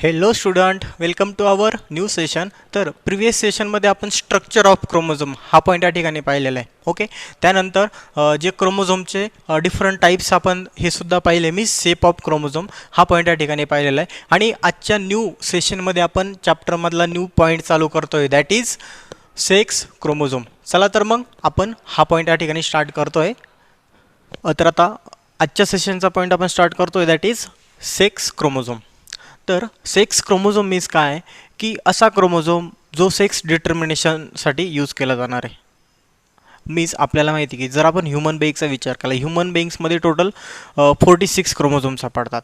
Hello student, welcome to our new session. तर previous सेशनमध्ये आपण स्ट्रक्चर ऑफ क्रोमोझोम हा पॉईंट या ठिकाणी पाहिलेला आहे. ओके, त्यानंतर जे क्रोमोझोमचे डिफरंट टाईप्स आपण हे सुद्धा पाहिले. मी शेप ऑफ क्रोमोझोम हा पॉईंट या ठिकाणी पाहिलेला आहे. आणि आजच्या न्यू सेशनमध्ये आपण चॅप्टरमधला न्यू पॉईंट चालू करतोय, दॅट इज सेक्स क्रोमोझोम. चला तर मग आपण हा पॉईंट या ठिकाणी स्टार्ट करतोय. तर आता आजच्या सेशनचा पॉईंट आपण स्टार्ट करतोय, दॅट इज सेक्स क्रोमोझोम. तर सेक्स क्रोमोझोम मीन्स काय की असा क्रोमोझोम जो सेक्स डिटर्मिनेशनसाठी यूज केला जाणार आहे. मीन्स आपल्याला माहिती की जर आपण ह्युमन बेईंगचा विचार केला, ह्युमन बेईंग्समध्ये टोटल 46 क्रोमोझोम सापडतात.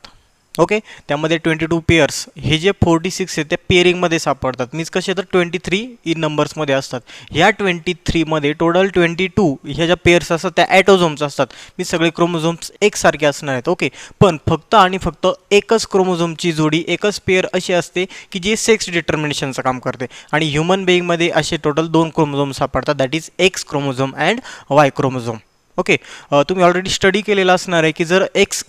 ओके, त्यामध्ये 22 पेअर्स, हे जे 46 आहे ते पेअरिंगमध्ये सापडतात. मीन्स कसे तर 23 इन नंबर्समध्ये असतात. ह्या 23मध्ये टोटल 22 ह्या ज्या पेअर्स असतात त्या ॲटोझोम्स असतात. मी सगळे क्रोमोझोम्स एकसारखे असणार आहेत. ओके, पण फक्त आणि फक्त एकच क्रोमोझोमची जोडी, एकच पेअर अशी असते की जे सेक्स डिटर्मिनेशनचं काम करते. आणि ह्युमन बेईंगमध्ये असे टोटल 2 क्रोमोझोम सापडतात, that is X chromosome and Y chromosome. Okay, तुम्ही ऑलरेडी स्टडी केलेला असणार आहे की जर एक्स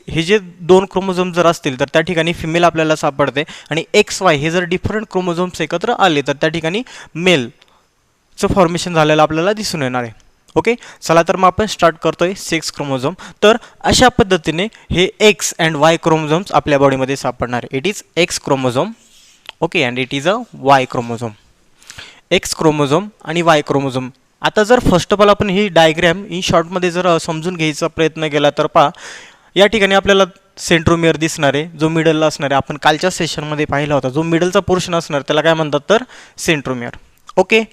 हे जे 2 क्रोमोझोम जर असतील तर त्या ठिकाणी फिमेल आपल्याला सापडते, आणि एक्स वाय हे जर डिफरंट क्रोमोझोम्स एकत्र आले तर त्या ठिकाणी मेलचं फॉर्मेशन झालेलं आपल्याला दिसून येणार आहे. ओके, चला तर मग आपण स्टार्ट करतोय सेक्स क्रोमोझोम. तर अशा पद्धतीने हे एक्स अँड वाय क्रोमोझोम्स आपल्या बॉडीमध्ये सापडणार आहे. It is X chromosome. Okay, and it is a Y chromosome. X chromosome आणि वाय क्रोमोझोम. आता जर फर्स्ट ऑफ ऑल आपण ही डायग्रॅम इन शॉर्टमध्ये जर समजून घ्यायचा प्रयत्न केला तर पहा, या ठिकाणी आपल्याला सेंट्रोमियर दिसणार आहे, जो मिडलला असणार आहे. आपण कालच्या सेशनमध्ये पाहिला होता, जो मिडलचा पोर्शन असणार त्याला काय म्हणतात तर सेंट्रोमियर. ओके,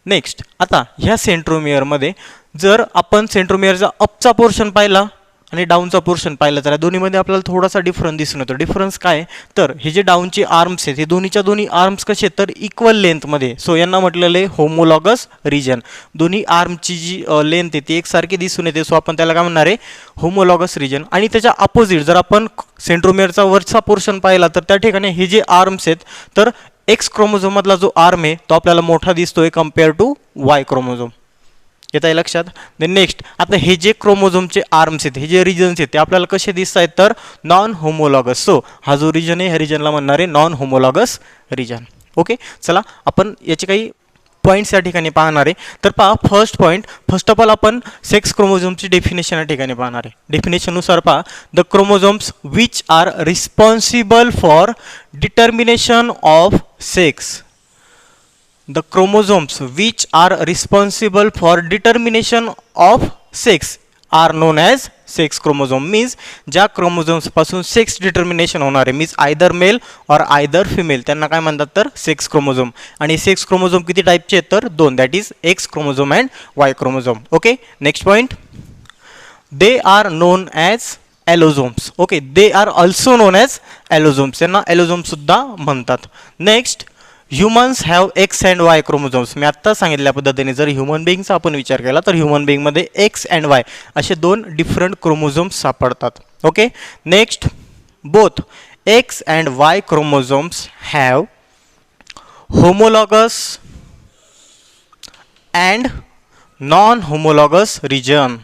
नेक्स्ट आता ह्या सेंट्रोमियरमध्ये जर आपण सेंट्रोमियरचा अपचा पोर्शन पाहिला आणि डाऊनचा पोर्शन पाहिला तर दोन्हीमध्ये आपल्याला थोडासा डिफरन्स दिसून येतो. डिफरन्स काय तर हे जे डाऊनचे आर्म्स आहेत हे दोन्हीच्या दोन्ही आर्म्स कसे आहेत तर इक्वल लेंथमध्ये. सो यांना म्हटलेलं आहे होमोलॉगस रिजन. दोन्ही आर्मची जी लेंथ आहे ती एकसारखी दिसून येते. सो आपण त्याला काय म्हणणार आहे होमोलॉगस रिजन. आणि त्याच्या अपोजिट जर आपण सेंट्रोमियरचा वरचा पोर्शन पाहिला तर त्या ठिकाणी हे जे आर्म्स आहेत तर एक्स क्रोमोझोममधला जो आर्म आहे तो आपल्याला मोठा दिसतोय कम्पेअर टू वाय क्रोमोझोम. येत आहे लक्षात. देन नेक्स्ट आता हे जे क्रोमोझोमचे आर्म्स आहेत, हे जे रिजन्स आहेत ते आपल्याला कसे दिसत आहेत तर नॉन होमोलॉगस. सो हा जो रिजन आहे ह्या रिजनला म्हणणार आहे नॉन होमोलॉगस रिजन. ओके, चला आपण याचे काही पॉईंट्स या ठिकाणी पाहणार आहे. तर पहा, first point, first of all आपण सेक्स क्रोमोझोमची डेफिनेशन या ठिकाणी पाहणार आहे. डेफिनेशननुसार पहा, the chromosomes which are responsible for determination of sex. The chromosomes which are responsible for determination of sex are known as sex chromosome. Means ज्या chromosomes पासून sex determination होणार आहे, मीन्स आयदर मेल और आयदर फिमेल, त्यांना काय म्हणतात तर sex chromosome. आणि सेक्स क्रोमोझोम किती टाईपचे आहेत तर 2, that is X chromosome and Y chromosome. Okay, next point, they are known as allosomes. Okay, they are also known as allosomes, त्यांना ॲलोझोम सुद्धा म्हणतात. Next, humans have X and Y chromosomes. मी आत्ता सांगितल्या पद्धतीने जर ह्युमन बेईंगचा आपण विचार केला तर ह्युमन बेईंगमध्ये एक्स अँड वाय असे 2 डिफरंट क्रोमोझोम्स सापडतात. Okay, next, both X and Y chromosomes have homologous and non homologous region.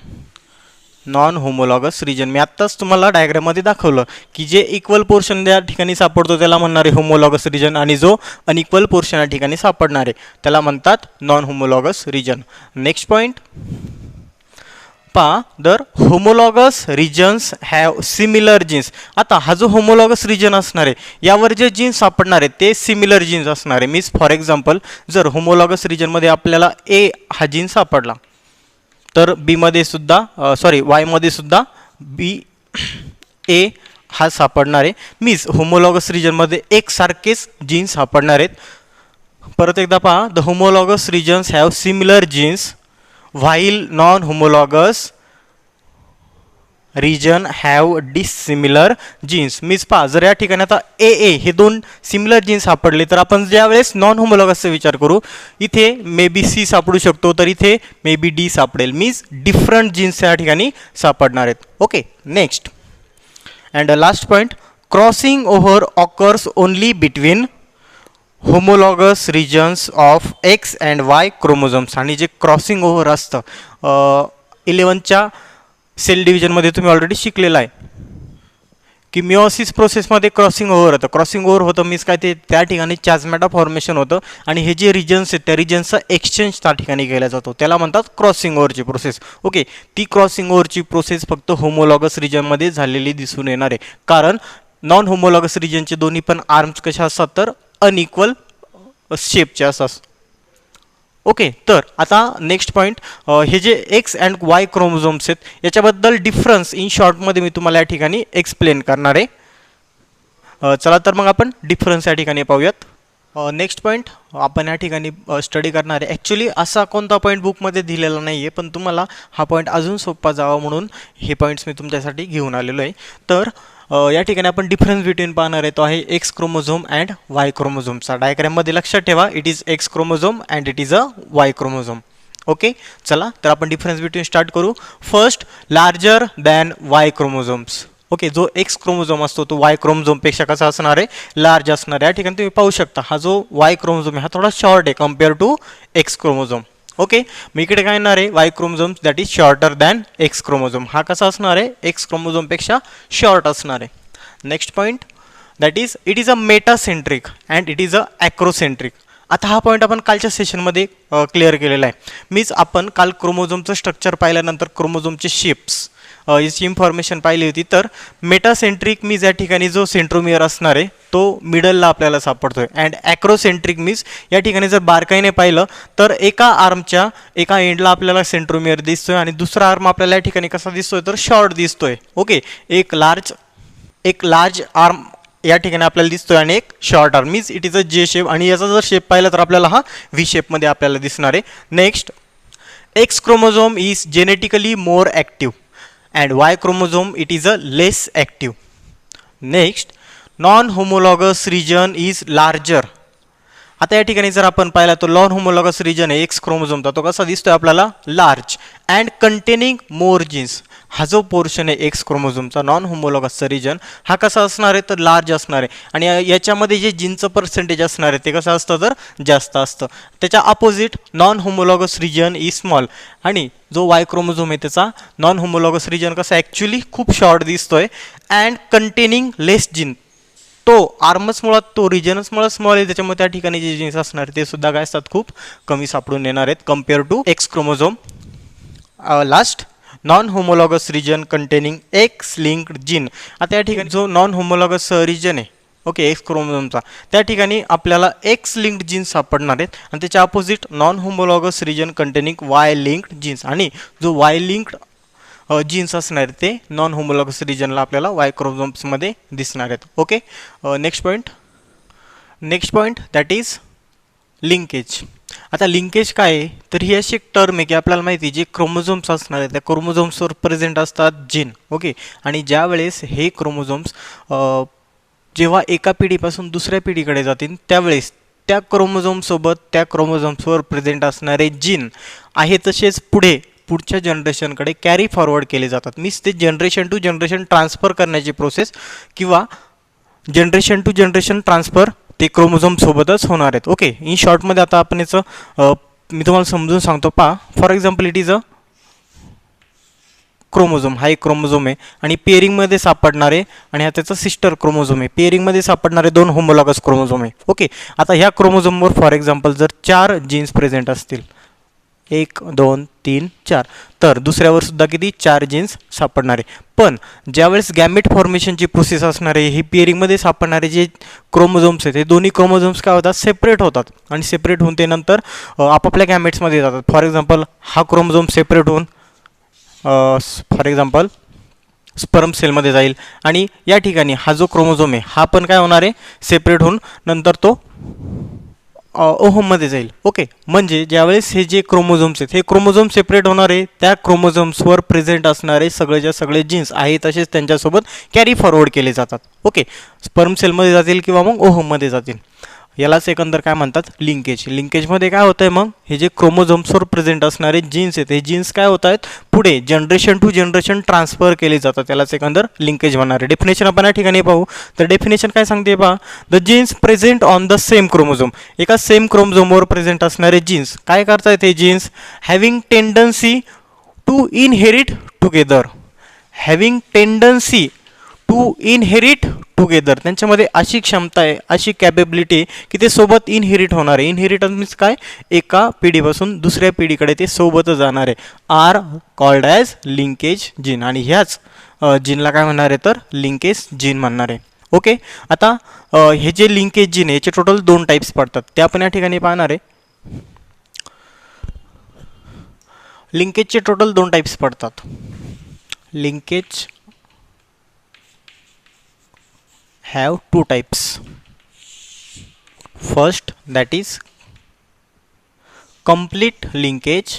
Non homologous region मी आत्ताच तुम्हाला डायग्राममध्ये दाखवलं की जे इक्वल पोर्शन त्या ठिकाणी सापडतो त्याला म्हणणार आहे होमोलॉगस रिजन, आणि जो अनइक्वल पोर्शन या ठिकाणी सापडणार आहे त्याला म्हणतात non homologous region. Next point पहा, दर homologous regions have similar genes. आता हा जो होमोलॉगस रिजन असणार आहे यावर जे जीन्स सापडणार आहेत ते सिमिलर जीन्स असणार आहे. मीन्स फॉर एक्झाम्पल जर होमोलॉगस रिजनमध्ये आपल्याला ए हा जीन्स सापडला तर बीमध्ये सुद्धा वायमध्ये सुद्धा बी ए हा सापडणार आहे. मीन्स होमोलॉगस रिजनमध्ये एकसारखेच जीन्स सापडणार आहेत. परत एकदा पहा, the homologous regions have similar genes while non homologous region have dissimilar genes. Means पहा, जर या ठिकाणी आता ए हे 2 सिमिलर जीन्स सापडले तर आपण ज्यावेळेस नॉन होमोलॉगसचा विचार करू इथे मे बी सी सापडू शकतो, तर इथे मे बी डी सापडेल. मीन्स डिफरंट जीन्स या ठिकाणी सापडणार आहेत. Okay, next and last point, crossing over occurs only between homologous regions of X and Y chromosomes. आणि जे क्रॉसिंग ओव्हर असतं 11च्या सेल डिव्हिजनमध्ये तुम्ही ऑलरेडी शिकलेला आहे की मिओसिस प्रोसेसमध्ये क्रॉसिंग ओव्हर होतं. क्रॉसिंग ओव्हर होतं मीन्स काय, ते त्या ठिकाणी चाजमॅटा फॉर्मेशन होतं आणि हे जे रिजन्स आहेत त्या रिजन्सचा एक्सचेंज त्या ठिकाणी केला जातो, त्याला म्हणतात क्रॉसिंग ओव्हरची प्रोसेस. ओके, ती क्रॉसिंग ओव्हरची प्रोसेस फक्त होमोलॉगस रिजनमध्ये झालेली दिसून येणार आहे, कारण नॉन होमोलॉगस रिजनचे दोन्ही पण आर्म्स कसे असतात तर अनइक्वल शेपचे असतात. ओके, तर आता नेक्स्ट पॉईंट, हे जे एक्स अँड वाय क्रोमोझोम्स आहेत याच्याबद्दल डिफरन्स इन शॉर्टमध्ये मी तुम्हाला या ठिकाणी एक्सप्लेन करणार आहे. चला तर मग आपण डिफरन्स या ठिकाणी पाहूयात. नेक्स्ट पॉईंट आपण या ठिकाणी स्टडी करणार आहे. ॲक्च्युली असा कोणता पॉईंट बुकमध्ये दिलेला नाही आहे, पण तुम्हाला हा पॉईंट अजून सोपा जावा म्हणून हे पॉईंट्स मी तुमच्यासाठी घेऊन आलेलो आहे. तर या ठिकाणी आपण डिफरन्स बिटवीन पाहणार आहे, तो आहे एक्स क्रोमोझोम अँड वाय क्रोमोझोमचा. डायग्रॅममध्ये लक्षात ठेवा, it is X chromosome and it is a Y chromosome. Okay, चला तर आपण डिफरन्स बिटवीन स्टार्ट करू. First, larger than Y chromosomes. Okay, जो एक्स क्रोमोझोम असतो तो वाय क्रोमोझोमपेक्षा कसा असणार आहे, लार्ज असणार आहे. या ठिकाणी तुम्ही पाहू शकता हा जो वाय क्रोमोझोम आहे हा थोडा शॉर्ट आहे compare to X chromosome. Okay, मी इकडे काय येणार आहे, Y chromosome that is shorter than X chromosome. हा कसा असणार आहे, एक्स क्रोमोझोमपेक्षा शॉर्ट असणार आहे. Next point, that is it is a metacentric and it is a acrocentric. आता हा पॉईंट आपण कालच्या सेशनमध्ये क्लिअर केलेला आहे. मीच आपण काल क्रोमोझोमचं स्ट्रक्चर पाहिल्यानंतर क्रोमोझोमचे शेप्स याची इन्फॉर्मेशन पाहिली होती. तर मेटासेंट्रिक मीन्स या ठिकाणी जो सेंट्रोमियर असणार आहे तो मिडलला आपल्याला सापडतोय, अँड ॲक्रोसेंट्रिक मीन्स या ठिकाणी जर बारकाईने पाहिलं तर एका आर्मच्या एका एंडला आपल्याला सेंट्रोमियर दिसतोय आणि दुसरा आर्म आपल्याला या ठिकाणी कसा दिसतोय तर शॉर्ट दिसतोय. ओके, एक लार्ज आर्म या ठिकाणी आपल्याला दिसतोय आणि एक short arm means it is अ जे शेप, आणि याचा जर शेप पाहिला तर आपल्याला हा व्ही शेपमध्ये आपल्याला दिसणार आहे. Next, x chromosome is genetically more active and Y chromosome it is a less active. Next, non-homologous region is larger. आता या ठिकाणी जर आपण पाहिला तो नॉन होमोलॉगस रिजन आहे एक्स क्रोमोझोमचा, तो कसा दिसतोय आपल्याला, large and containing more genes. हा जो पोर्शन आहे एक्स क्रोमोझोमचा नॉन होमोलॉगसचा रिजन हा कसा असणार आहे तर लार्ज असणार आहे, आणि याच्यामध्ये जे जीनचं पर्सेंटेज असणार आहे ते कसं असतं तर जास्त असतं. त्याच्या opposite non homologous region is small, आणि जो वाय क्रोमोझोम आहे त्याचा नॉन होमोलॉगस रिजन कसा ॲक्च्युली खूप शॉर्ट दिसतोय अँड कंटेनिंग लेस जीन. तो आर्मच मुळात तो रिजनच मुळात स्मॉल आहे, त्याच्यामुळे त्या ठिकाणी जे जीन्स असणार ते सुद्धा काय असतात खूप कमी सापडून येणार आहेत compare to X chromosome. Last, non homologous region containing X linked gene. आता या ठिकाणी जो नॉन होमोलॉगस रिजन आहे ओके एक्स क्रोमोझोमचा, त्या ठिकाणी आपल्याला एक्स लिंक्ड जीन्स सापडणार आहेत, आणि त्याच्या opposite non homologous region containing Y linked genes, आणि जो वाय लिंक्ड जीन्स असणार ते नॉन होमोलॉगस रिजनला आपल्याला वाय क्रोमोझोम्समध्ये दिसणार आहेत. Okay, next point that is linkage. आता लिंकेज काय आहे तर ही अशी एक टर्म आहे की आपल्याला माहिती जे क्रोमोझोम्स असणार आहेत त्या क्रोमोझोम्सवर प्रेझेंट असतात जीन. ओके, आणि ज्या वेळेस हे क्रोमोझोम्स जेव्हा एका पिढीपासून दुसऱ्या पिढीकडे जातील त्यावेळेस त्या क्रोमोझोमसोबत त्या क्रोमोझोम्सवर प्रेझेंट असणारे जीन आहे तसेच पुढच्या जनरेशनकडे कॅरी फॉरवर्ड केले जातात. मीन्स ते जनरेशन टू जनरेशन ट्रान्सफर करण्याची प्रोसेस किंवा जनरेशन टू जनरेशन ट्रान्सफर ते क्रोमोझोम सोबतच होणार आहेत. ओके, इन शॉर्टमध्ये आता आपण याचं मी तुम्हाला समजून सांगतो. पहा, for example it is a chromosome, हा एक क्रोमोझोम आहे आणि पेअरिंगमध्ये सापडणारे, आणि हा त्याचा सिस्टर क्रोमोझोम आहे. पेअरिंगमध्ये सापडणारे दोन होमोलॉगस क्रोमोझोम आहे. ओके, आता ह्या क्रोमोझोमवर फॉर एक्झाम्पल जर 4 जीन्स प्रेझेंट असतील, 1 2 3 4, तर दुसऱ्यावर सुद्धा किती 4 जीन्स सापडणारे. पण ज्यावेळेस गॅमेट फॉर्मेशनची प्रोसेस असणार आहे, हे पेअरिंगमध्ये सापडणारे जे क्रोमोझोम्स आहेत हे दोन्ही क्रोमोझोम्स काय होतात सेपरेट होतात, आणि सेपरेट होऊन ते नंतर आपापल्या गॅमेट्समध्ये जातात. फॉर एक्झाम्पल हा क्रोमोझोम सेपरेट होऊन फॉर एक्झाम्पल स्पर्म सेलमध्ये जाईल, आणि या ठिकाणी हा जो क्रोमोझोम आहे हा पण काय होणार आहे सेपरेट होऊन नंतर तो ओहोममध्ये जाईल. ओके, म्हणजे ज्यावेळेस हे जे क्रोमोझोम्स आहेत हे क्रोमोझोम सेपरेट होणार आहे, त्या क्रोमोझोम्सवर प्रेझेंट असणारे सगळेच्या सगळे जीन्स आहे तसेच त्यांच्यासोबत कॅरी फॉरवर्ड केले जातात. ओके, स्पर्म सेलमध्ये जातील किंवा मग ओहोममध्ये जातील. यालाच एकंदर काय म्हणतात लिंकेज. लिंकेजमध्ये काय होतं आहे मग हे जे क्रोमोझोम्सवर प्रेझेंट असणारे जीन्स आहेत हे जीन्स काय होत आहेत पुढे जनरेशन टू जनरेशन ट्रान्सफर केले जातात, त्यालाच एकंदर लिंकेज म्हणणार आहे. डेफिनेशन आपण या ठिकाणी पाहू तर डेफिनेशन काय सांगते पहा, the genes present on the same chromosome. एका सेम क्रोमोझोमवर प्रेझेंट असणारे जीन्स काय करतायत हे genes having tendency to inherit together. Having tendency to to inherit together, त्यांच्यामध्ये अशी क्षमता आहे, अशी कॅपेबिलिटी आहे की ते सोबत इनहेरिट होणार आहे. इनहेरिटन्स मीन्स काय, एका पिढीपासून दुसऱ्या पिढीकडे ते सोबतच जाणार आहे. Are called as linkage gene, आणि ह्याच जीनला काय म्हणणार आहे तर लिंकेज जीन म्हणणार आहे. ओके, आता हे जे लिंकेज जीन आहे याचे टोटल 2 टाईप्स पडतात, ते आपण या ठिकाणी पाहणार आहे. लिंकेजचे टोटल 2 टाईप्स पडतात. Linkage have 2 types. First, that is complete linkage,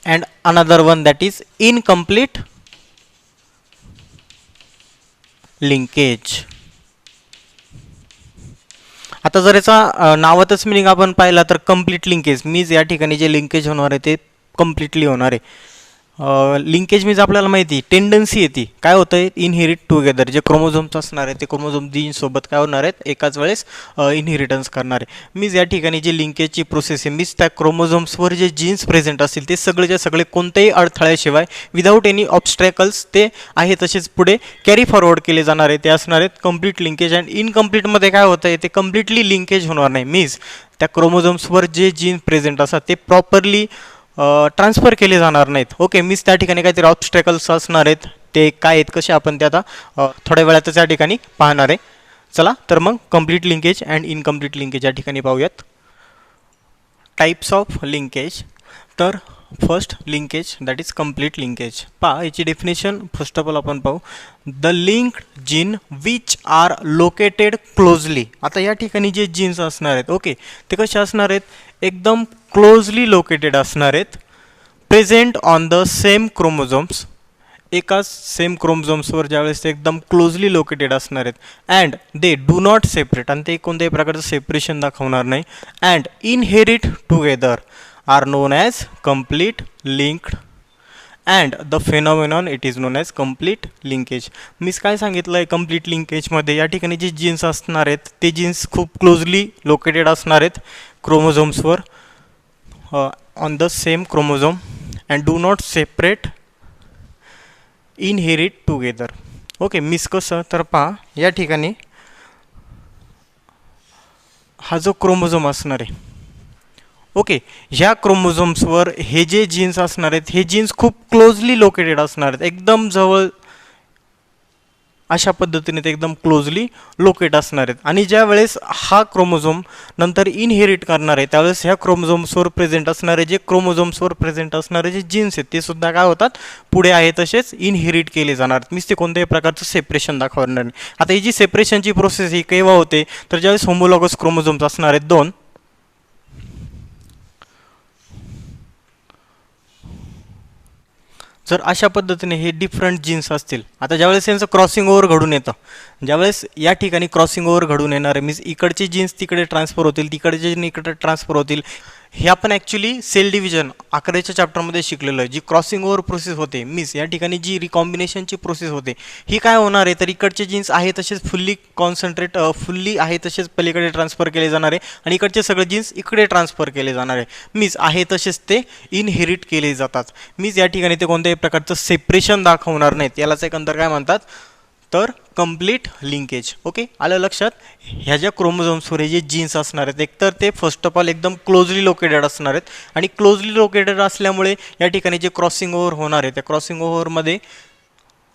and another one that is incomplete linkage. आता जर याचा नावातच मिनिंग आपण पाहिला तर कंप्लीट लिंकेज मीन्स या ठिकाणी जे लिंकेज होणार आहे ते कम्प्लिटली होणार आहे. लिंकेज मीन्स आपल्याला माहिती टेंडन्सी येते, काय होतं आहे, इनहेरिट टुगेदर, जे क्रोमोझोम्स असणार आहे ते क्रोमोझोम जीनसोबत काय होणार आहेत, एकाच वेळेस इनहेरिटन्स करणार आहे. मीन्स या ठिकाणी जे लिंकेजची प्रोसेस आहे, मीन्स त्या क्रोमोझोम्सवर जे जीन्स प्रेझेंट असतील ते सगळेच्या सगळे कोणत्याही अडथळ्याशिवाय विदाऊट एनी ऑब्स्ट्रॅकल्स ते आहे तसेच पुढे कॅरी फॉरवर्ड केले जाणार आहे, ते असणार आहेत कम्प्लीट लिंकेज. अँड इनकम्प्लीटमध्ये काय होतं आहे, ते कम्प्लिटली लिंकेज होणार नाही. मीन्स त्या क्रोमोझोम्सवर जे जीन प्रेझेंट असतात ते प्रॉपरली ट्रान्सफर केले जाणार नाहीत. ओके, मीन्स त्या ठिकाणी काहीतरी ऑब्स्ट्रॅकल्स असणार आहेत, ते काय आहेत कसे आपण ते आता थोड्या वेळातच या ठिकाणी पाहणार आहे. चला तर मग complete linkage and incomplete linkage या ठिकाणी पाहूयात. Types of linkage. तर first linkage that is complete linkage. पहा याची डेफिनेशन फर्स्ट ऑफ ऑल आपण पाहू. The linked gene which are located closely. आता या ठिकाणी जे जीन्स असणार आहेत ओके ते कसे असणार आहेत, एकदम क्लोजली लोकेटेड असणार आहेत. Present on the same chromosomes, एकाच सेम क्रोमोझोम्सवर ज्यावेळेस ते एकदम क्लोजली लोकेटेड असणार आहेत. And they do not separate, आणि ते कोणत्याही प्रकारचं सेपरेशन दाखवणार नाही. And inherit together are known as complete linked, and the phenomenon it is known as complete linkage. मीच काय सांगितलं आहे, कम्प्लीट लिंकेजमध्ये या ठिकाणी जे जीन्स असणार आहेत ते जीन्स खूप क्लोजली लोकेटेड असणार आहेत क्रोमोझोम्सवर on the same chromosome and do not separate, inherit together. Okay, मिस कसं तर पहा या ठिकाणी हा जो क्रोमोझोम असणार आहे ओके ह्या क्रोमोझोम्सवर हे जे जीन्स असणार आहेत हे जीन्स खूप क्लोजली लोकेटेड असणार आहेत, एकदम जवळ अशा पद्धतीने ते एकदम क्लोजली लोकेट असणार आहेत. आणि ज्या वेळेस हा क्रोमोझोम नंतर इनहेरिट करणार आहे त्यावेळेस ह्या क्रोमोझोम्सवर प्रेझेंट असणारे जे जीन्स आहेत ते सुद्धा काय होतात, पुढे आहे तसेच इनहेरिट केले जाणार आहेत. मीन्स ते कोणत्याही प्रकारचं सेपरेशन दाखवणार नाही. आता ही जी सेपरेशनची प्रोसेस ही केव्हा होते तर ज्यावेळेस होमोलॉगस क्रोमोझोम्स असणार आहेत 2, जर अशा पद्धतीने हे डिफरंट जीन्स असतील, आता ज्यावेळेस यांचं क्रॉसिंग ओव्हर घडून येतं, ज्यावेळेस या ठिकाणी क्रॉसिंग ओव्हर घडून येणार आहे मीन्स इकडचे जीन्स तिकडे ट्रान्सफर होतील, तिकडचे जीन इकडे ट्रान्सफर होतील. हे आपण ॲक्च्युली सेल डिव्हिजन 11च्या चॅप्टरमध्ये शिकलेलं आहे. जी क्रॉसिंग ओव्हर प्रोसेस होते मीन्स या ठिकाणी जी रिकॉम्बिनेशनची प्रोसेस होते ही काय होणार आहे तर इकडचे जीन्स आहे तसेच फुल्ली आहे तसेच पलीकडे ट्रान्सफर केले जाणार आहे आणि इकडचे सगळे जीन्स इकडे ट्रान्सफर केले जाणार आहे. मीन्स आहे तसेच ते इनहेरिट केले जातात. मीन्स या ठिकाणी ते कोणत्याही प्रकारचं सेपरेशन दाखवणार नाहीत. यालाच एक अंतर काय म्हणतात तर कंप्लीट लिंकेज. ओके, आलं लक्षात. ह्या ज्या क्रोमोझोम्सवर जे जीन्स असणार आहेत एकतर ते फर्स्ट ऑफ ऑल एकदम क्लोजली लोकेटेड असणार आहेत आणि क्लोजली लोकेटेड असल्यामुळे या ठिकाणी जे क्रॉसिंग ओव्हर होणार आहे त्या क्रॉसिंग ओव्हरमध्ये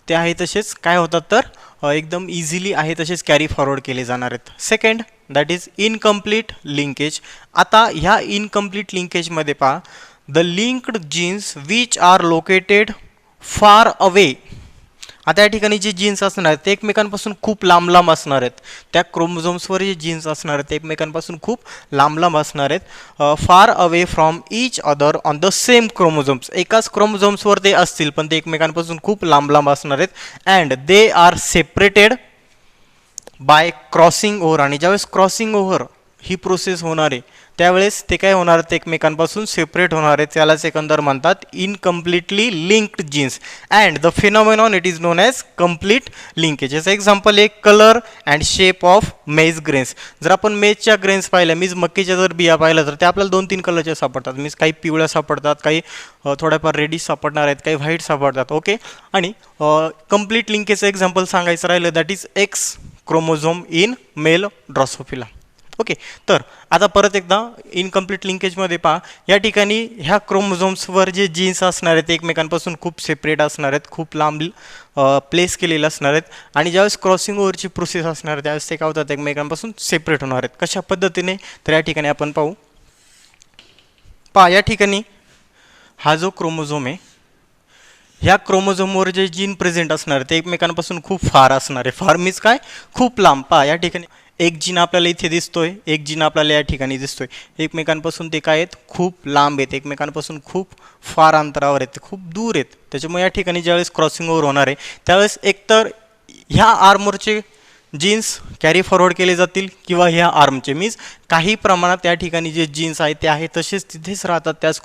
ते आहे तसेच काय होतात तर एकदम इझिली आहे तसेच कॅरी फॉरवर्ड केले जाणार आहेत. Second that is incomplete linkage. आता ह्या इनकम्प्लीट लिंकेजमध्ये पहा, the linked genes which are located far away. आता या ठिकाणी जे जीन्स असणार आहेत ते एकमेकांपासून खूप लांब लांब असणार आहेत. त्या क्रोमोझोम्सवर जे जीन्स असणार आहेत ते एकमेकांपासून खूप लांब लांब असणार आहेत. Far away from each other on the same chromosomes. एकाच क्रोमोझोम्सवर ते असतील पण ते एकमेकांपासून खूप लांब लांब असणार आहेत. And they are separated by crossing over. आणि ज्यावेळेस क्रॉसिंग ओव्हर ही प्रोसेस होणार आहे त्यावेळेस ते काय होणार आहेत एकमेकांपासून सेपरेट होणार आहेत त्यालाच एकंदर म्हणतात incompletely linked genes and the phenomenon it is known as complete linkage. याचं एक्झाम्पल एक colour and shape of maize grains. जर आपण मेजच्या ग्रेन्स पाहिल्या मीज मक्कीच्या जर बिया पाहिल्या तर ते आपल्याला 2-3 कलरच्या सापडतात. मीन्स काही पिवळ्या सापडतात काही थोड्याफार रेडिश सापडणार आहेत काही व्हाईट सापडतात. ओके आणि कम्प्लीट लिंकेजचं एक्झाम्पल सांगायचं राहिलं that is X chromosome in male drosophila. Okay तर आता परत एकदा इनकम्प्लीट लिंकेजमध्ये पहा या ठिकाणी ह्या क्रोमोझोम्सवर जे जीन्स असणार आहेत ते एकमेकांपासून खूप सेपरेट असणार आहेत खूप लांब प्लेस केलेले असणार आहेत आणि ज्यावेळेस क्रॉसिंग ओव्हरची प्रोसेस असणार आहे त्यावेळेस ते काय होतात एकमेकांपासून सेपरेट होणार आहेत. कशा पद्धतीने तर या ठिकाणी आपण पहा या ठिकाणी हा जो क्रोमोझोम आहे ह्या क्रोमोझोमवर जे जीन प्रेझेंट असणार आहे ते एकमेकांपासून खूप फार असणार आहे. फार मीन्स काय खूप लांब. पहा या ठिकाणी एक जीन आपल्याला इथे दिसतोय एक जीन आपल्याला या ठिकाणी दिसतोय एकमेकांपासून ते काय आहेत खूप लांब आहेत एकमेकांपासून खूप फार अंतरावर आहेत खूप दूर आहेत. त्याच्यामुळे या ठिकाणी ज्यावेळेस क्रॉसिंग ओव्हर होणार आहे त्यावेळेस एकतर ह्या आर्मवरचे जीन्स कॅरी फॉरवर्ड केले जातील किंवा ह्या आर्मचे मीन्स काही प्रमाणात या ठिकाणी जे जीन्स आहेत ते आहेत तसेच तिथेच राहतात त्याच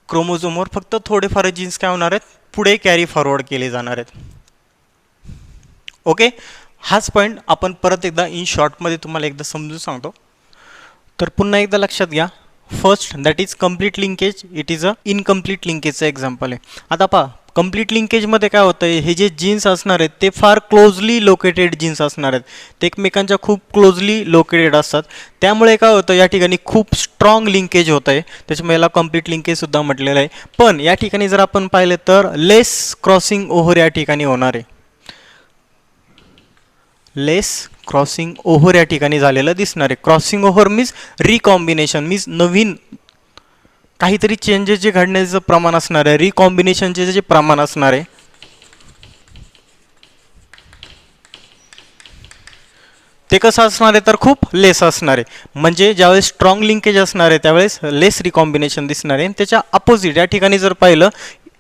क्रोमोझोमवर फक्त थोडेफार जीन्स काय होणार आहेत पुढे कॅरी फॉरवर्ड केले जाणार आहेत. ओके हाच पॉईंट आपण परत एकदा इन शॉर्टमध्ये तुम्हाला एकदा समजून सांगतो. तर पुन्हा एकदा लक्षात घ्या first that is complete linkage it is a incomplete लिंकेजचं एक्झाम्पल आहे. आता पहा कम्प्लीट लिंकेजमध्ये काय होतं हे जे जीन्स असणार आहेत ते फार क्लोजली लोकेटेड जीन्स असणार आहेत ते एकमेकांच्या खूप क्लोजली लोकेटेड असतात त्यामुळे काय होतं या ठिकाणी खूप स्ट्रॉंग लिंकेज होतं आहे त्याच्यामुळे याला कम्प्लीट लिंकेजसुद्धा म्हटलेलं आहे. पण या ठिकाणी जर आपण पाहिलं तर लेस क्रॉसिंग ओव्हर या ठिकाणी होणार आहे लेस क्रॉसिंग ओव्हर या ठिकाणी झालेलं दिसणार आहे. Crossing over means recombination means नवीन काहीतरी चेंजेस जे घडण्याचं प्रमाण असणार आहे रिकॉम्बिनेशनचे जे प्रमाण असणार आहे ते कसं असणार आहे तर खूप लेस असणार आहे. म्हणजे ज्यावेळेस स्ट्रॉंग लिंकेज असणार आहे त्यावेळेस लेस रिकॉम्बिनेशन दिसणार आहे. त्याच्या अपोजिट या ठिकाणी जर पाहिलं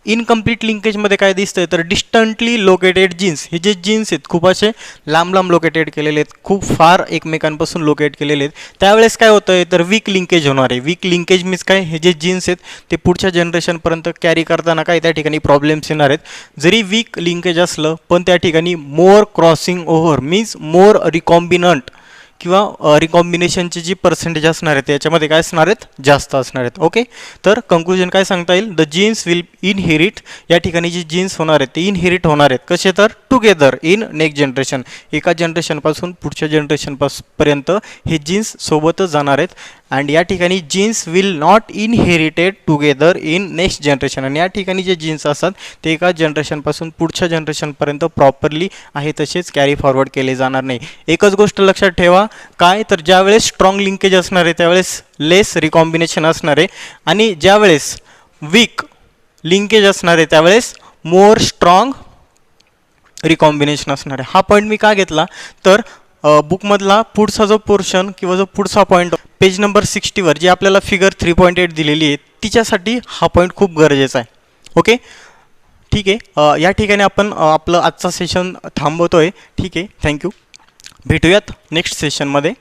इनकम्प्लीट लिंकेजमध्ये काय दिसतंय तर डिस्टंटली लोकेटेड जीन्स हे जे जीन्स आहेत खूप असे लांब लांब लोकेटेड केलेले आहेत खूप फार एकमेकांपासून लोकेट केलेले आहेत त्यावेळेस काय होतं आहे तर वीक लिंकेज होणार आहे. वीक लिंकेज मीन्स काय हे जे जीन्स आहेत ते पुढच्या जनरेशनपर्यंत कॅरी करताना काय त्या ठिकाणी प्रॉब्लेम्स येणार आहेत. जरी वीक लिंकेज असलं पण त्या ठिकाणी more crossing over means more recombinant किंवा रिकॉम्बिनेशनची जी पर्सेंटेज असणार आहे त्याच्यामध्ये काय असणार आहेत जास्त असणार आहेत. ओके तर कंक्लुजन काय सांगता येईल द जीन्स विल इनहेरिट या ठिकाणी जी जीन्स होणार आहेत ते इनहेरिट होणार आहेत कसे तर टुगेदर इन नेक्स्ट जनरेशन एका जनरेशनपासून पुढच्या जनरेशनपर्यंत हे जीन्स सोबतच जाणार आहेत अँड या ठिकाणी genes will not inherited together in next generation आणि या ठिकाणी जे जीन्स असतात ते एका जनरेशनपासून पुढच्या जनरेशनपर्यंत प्रॉपरली आहे तसेच कॅरी फॉरवर्ड केले जाणार नाही. एकच गोष्ट लक्षात ठेवा काय तर ज्यावेळेस स्ट्रॉंग लिंकेज असणार आहे त्यावेळेस लेस रिकॉम्बिनेशन असणार आहे आणि ज्यावेळेस वीक लिंकेज असणार आहे त्यावेळेस मोर स्ट्रॉंग रिकॉम्बिनेशन असणार आहे. हा पॉईंट मी का घेतला तर बुकमधला पुढचा जो पोर्शन किंवा जो पुढचा पॉईंट पेज नंबर 60वर जी आपल्याला फिगर 3.8 दिलेली आहे तिच्यासाठी हा पॉईंट खूप गरजेचा आहे. ओके ठीक आहे या ठिकाणी आपण आपलं आजचा सेशन थांबवतोय. ठीक आहे थँक्यू भेटूयात नेक्स्ट सेशनमध्ये.